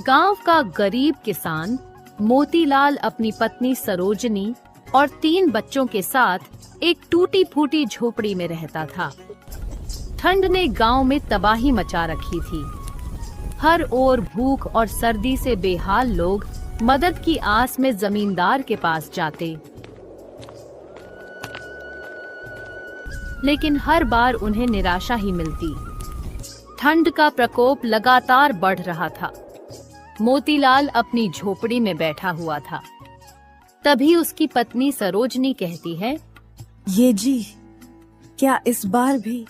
गांव का गरीब किसान मोतीलाल अपनी पत्नी सरोजनी और 3 बच्चों के साथ एक टूटी फूटी झोपड़ी में रहता था। ठंड ने गांव में तबाही मचा रखी थी। हर ओर भूख और सर्दी से बेहाल लोग मदद की आस में जमींदार के पास जाते, लेकिन हर बार उन्हें निराशा ही मिलती। ठंड का प्रकोप लगातार बढ़ रहा था। मोतीलाल अपनी झोपड़ी में बैठा हुआ था। तभी उसकी पत्नी सरोजनी कहती है, ये जी, क्या इस बार भी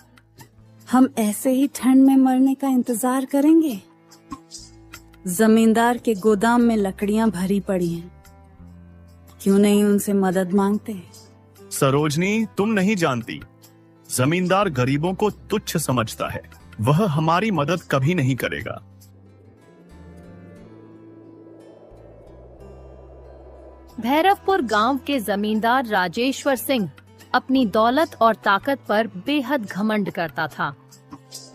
हम ऐसे ही ठंड में मरने का इंतजार करेंगे? जमींदार के गोदाम में लकड़ियां भरी पड़ी हैं, क्यों नहीं उनसे मदद मांगते? सरोजनी, तुम नहीं जानती, जमींदार गरीबों को तुच्छ समझता है। वह हमारी मदद कभी नहीं करेगा। भैरवपुर गांव के जमींदार राजेश्वर सिंह अपनी दौलत और ताकत पर बेहद घमंड करता था।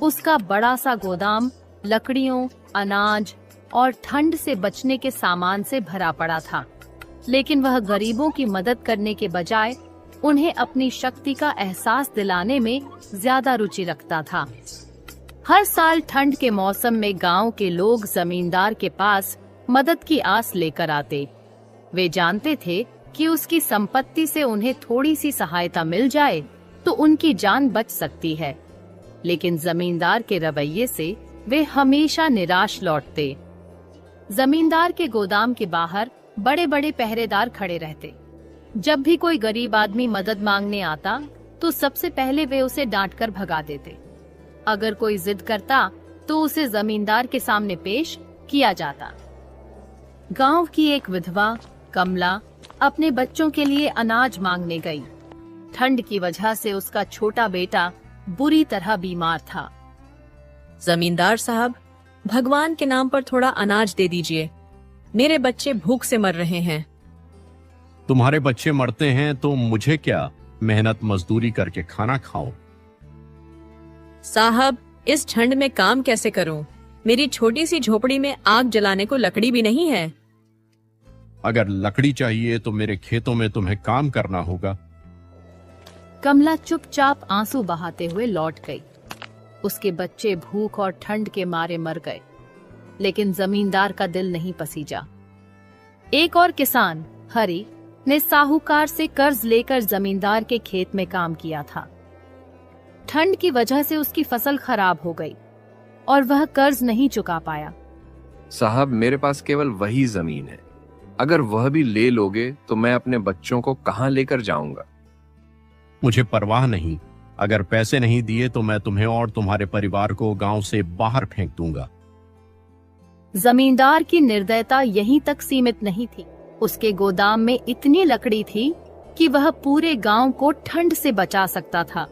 उसका बड़ा सा गोदाम लकड़ियों, अनाज और ठंड से बचने के सामान से भरा पड़ा था, लेकिन वह गरीबों की मदद करने के बजाय उन्हें अपनी शक्ति का एहसास दिलाने में ज्यादा रुचि रखता था। हर साल ठंड के मौसम में गांव के लोग जमींदार के पास मदद की आस लेकर आते। वे जानते थे कि उसकी संपत्ति से उन्हें थोड़ी सी सहायता मिल जाए तो उनकी जान बच सकती है, लेकिन जमींदार के रवैये से वे हमेशा निराश लौटते। जमींदार के गोदाम के बाहर बड़े बड़े पहरेदार खड़े रहते। जब भी कोई गरीब आदमी मदद मांगने आता तो सबसे पहले वे उसे डांटकर भगा देते। अगर कोई जिद करता तो उसे जमींदार के सामने पेश किया जाता। गांव की एक विधवा कमला अपने बच्चों के लिए अनाज मांगने गई। ठंड की वजह से उसका छोटा बेटा बुरी तरह बीमार था। जमींदार साहब, भगवान के नाम पर थोड़ा अनाज दे दीजिए, मेरे बच्चे भूख से मर रहे हैं। तुम्हारे बच्चे मरते हैं तो मुझे क्या, मेहनत मजदूरी करके खाना खाओ। साहब, इस ठंड में काम कैसे करूं? मेरी छोटी सी झोपड़ी में आग जलाने को लकड़ी भी नहीं है। अगर लकड़ी चाहिए तो मेरे खेतों में तुम्हें काम करना होगा। कमला चुपचाप आंसू बहाते हुए लौट गई। उसके बच्चे भूख और ठंड के मारे मर गए, लेकिन जमींदार का दिल नहीं पसीजा। एक और किसान हरि ने साहूकार से कर्ज लेकर जमींदार के खेत में काम किया था। ठंड की वजह से उसकी फसल खराब हो गई और वह कर्ज नहीं चुका पाया। साहब, मेरे पास केवल वही जमीन है। अगर वह भी ले लोगे तो मैं अपने बच्चों को कहां लेकर जाऊंगा? मुझे परवाह नहीं, अगर पैसे नहीं दिए तो मैं तुम्हें और तुम्हारे परिवार को गांव से बाहर फेंक दूंगा। जमींदार की निर्दयता यहीं तक सीमित नहीं थी। उसके गोदाम में इतनी लकड़ी थी कि वह पूरे गांव को ठंड से बचा सकता था,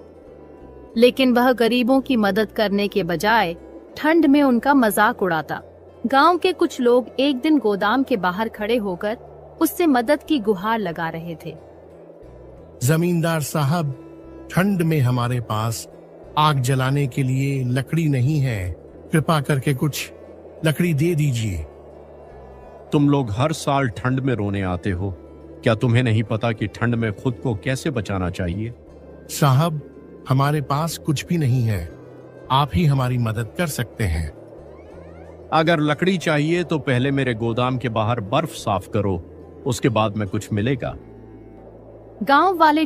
लेकिन वह गरीबों की मदद करने के बजाय ठंड में उनका मजाक उड़ाता। गांव के कुछ लोग एक दिन गोदाम के बाहर खड़े होकर उससे मदद की गुहार लगा रहे थे। जमींदार साहब, ठंड में हमारे पास आग जलाने के लिए लकड़ी नहीं है, कृपा करके कुछ लकड़ी दे दीजिए। तुम लोग हर साल ठंड में रोने आते हो, क्या तुम्हें नहीं पता कि ठंड में खुद को कैसे बचाना चाहिए? साहब, हमारे पास कुछ भी नहीं है, आप ही हमारी मदद कर सकते हैं। अगर लकड़ी चाहिए तो पहले मेरे गोदाम के बाहर बर्फ साफ करो, उसके बाद में कुछ मिलेगा। गांव वाले